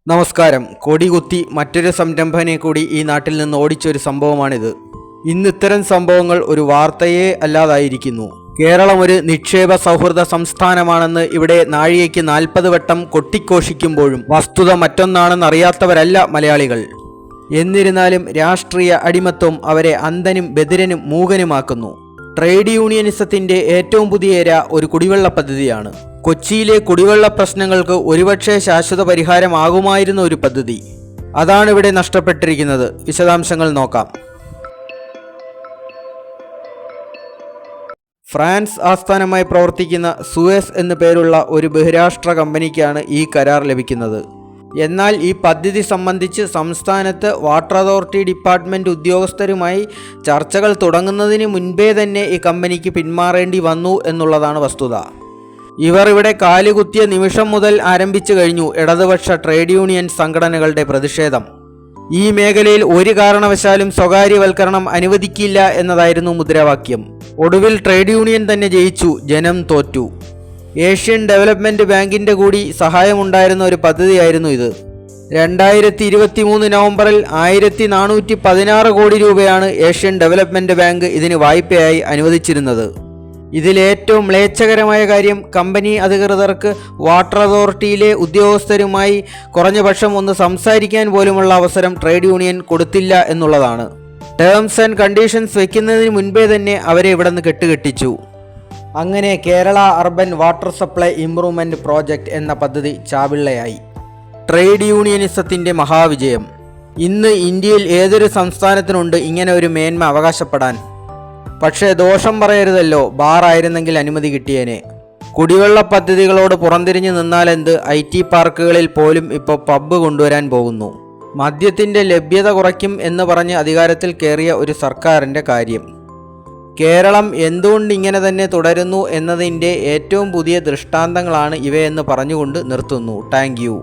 നമസ്കാരം. കൊടികുത്തി മറ്റൊരു സംരംഭനെ കൂടി ഈ നാട്ടിൽ നിന്ന് ഓടിച്ചൊരു സംഭവമാണിത്. ഇന്ന് ഇത്തരം സംഭവങ്ങൾ ഒരു വാർത്തയേ അല്ലാതായിരിക്കുന്നു. കേരളം ഒരു നിക്ഷേപ സൗഹൃദ സംസ്ഥാനമാണെന്ന് ഇവിടെ നാഴികയ്ക്ക് 40 വട്ടം കൊട്ടിഘോഷിക്കുമ്പോഴും വസ്തുത മറ്റൊന്നാണെന്നറിയാത്തവരല്ല മലയാളികൾ. എന്നിരുന്നാലും രാഷ്ട്രീയ അടിമത്വം അവരെ അന്ധനും ബധിരനും മൂകനുമാക്കുന്നു. ട്രേഡ് യൂണിയനിസത്തിന്റെ ഏറ്റവും പുതിയ ഇര ഒരു കുടിവെള്ള പദ്ധതിയാണ്. കൊച്ചിയിലെ കുടിവെള്ള പ്രശ്നങ്ങൾക്ക് ഒരുപക്ഷെ ശാശ്വത പരിഹാരമാകുമായിരുന്ന ഒരു പദ്ധതി. അതാണ് ഇവിടെ നഷ്ടപ്പെട്ടിരിക്കുന്നത്. വിശദാംശങ്ങൾ നോക്കാം. ഫ്രാൻസ് ആസ്ഥാനമായി പ്രവർത്തിക്കുന്ന സുവേസ് എന്നു പേരുള്ള ഒരു ബഹിരാഷ്ട്ര കമ്പനിക്കാണ് ഈ കരാർ ലഭിക്കുന്നത്. എന്നാൽ ഈ പദ്ധതി സംബന്ധിച്ച് സംസ്ഥാനത്ത് വാട്ടർ അതോറിറ്റി ഡിപ്പാർട്ട്മെൻറ്റ് ഉദ്യോഗസ്ഥരുമായി ചർച്ചകൾ തുടങ്ങുന്നതിന് മുൻപേ തന്നെ ഈ കമ്പനിക്ക് പിന്മാറേണ്ടി വന്നു എന്നുള്ളതാണ് വസ്തുത. ഇവർ ഇവിടെ കാലുകുത്തിയ നിമിഷം മുതൽ ആരംഭിച്ചു കഴിഞ്ഞു ഇടതുപക്ഷ ട്രേഡ് യൂണിയൻ സംഘടനകളുടെ പ്രതിഷേധം. ഈ മേഖലയിൽ ഒരു കാരണവശാലും സ്വകാര്യവൽക്കരണം അനുവദിക്കില്ല എന്നതായിരുന്നു മുദ്രാവാക്യം. ഒടുവിൽ ട്രേഡ് യൂണിയൻ തന്നെ ജയിച്ചു, ജനം തോറ്റു. ഏഷ്യൻ ഡെവലപ്മെൻറ്റ് ബാങ്കിൻ്റെ കൂടി സഹായമുണ്ടായിരുന്ന ഒരു പദ്ധതിയായിരുന്നു ഇത്. 2023 നവംബറിൽ 1416 കോടി രൂപയാണ് ഏഷ്യൻ ഡെവലപ്മെൻറ്റ് ബാങ്ക് ഇതിന് വായ്പയായി അനുവദിച്ചിരുന്നത്. ഇതിലേറ്റവും മ്ലേച്ഛകരമായ കാര്യം കമ്പനി അധികൃതർക്ക് വാട്ടർ അതോറിറ്റിയിലെ ഉദ്യോഗസ്ഥരുമായി കുറഞ്ഞപക്ഷം ഒന്ന് സംസാരിക്കാൻ പോലുമുള്ള അവസരം ട്രേഡ് യൂണിയൻ കൊടുത്തില്ല എന്നുള്ളതാണ്. ടേംസ് ആൻഡ് കണ്ടീഷൻസ് വയ്ക്കുന്നതിന് മുൻപേ തന്നെ അവരെ ഇവിടെ നിന്ന് കെട്ടുകെട്ടിച്ചു. അങ്ങനെ Kerala urban water supply improvement project എന്ന പദ്ധതി ചാവിള്ളയായി. ട്രേഡ് യൂണിയനിസത്തിൻ്റെ മഹാവിജയം. ഇന്ന് ഇന്ത്യയിൽ ഏതൊരു സംസ്ഥാനത്തിനുണ്ട് ഇങ്ങനെ ഒരു മേന്മ അവകാശപ്പെടാൻ? പക്ഷേ ദോഷം പറയരുതല്ലോ, ബാറായിരുന്നെങ്കിൽ അനുമതി കിട്ടിയേനെ. കുടിവെള്ള പദ്ധതികളോട് പുറംതിരിഞ്ഞു നിന്നാലെന്ത്, IT പാർക്കുകളിൽ പോലും ഇപ്പോൾ പബ്ബ് കൊണ്ടുവരാൻ പോകുന്നു. മദ്യത്തിൻ്റെ ലഭ്യത കുറയ്ക്കും എന്ന് പറഞ്ഞ് അധികാരത്തിൽ കയറിയ ഒരു സർക്കാരിൻ്റെ കാര്യം. കേരളം എന്തുകൊണ്ട് ഇങ്ങനെ തന്നെ തുടരുന്നു എന്നതിൻ്റെ ഏറ്റവും പുതിയ ദൃഷ്ടാന്തങ്ങളാണ് ഇവയെന്ന് പറഞ്ഞുകൊണ്ട് നിർത്തുന്നു. Thank you.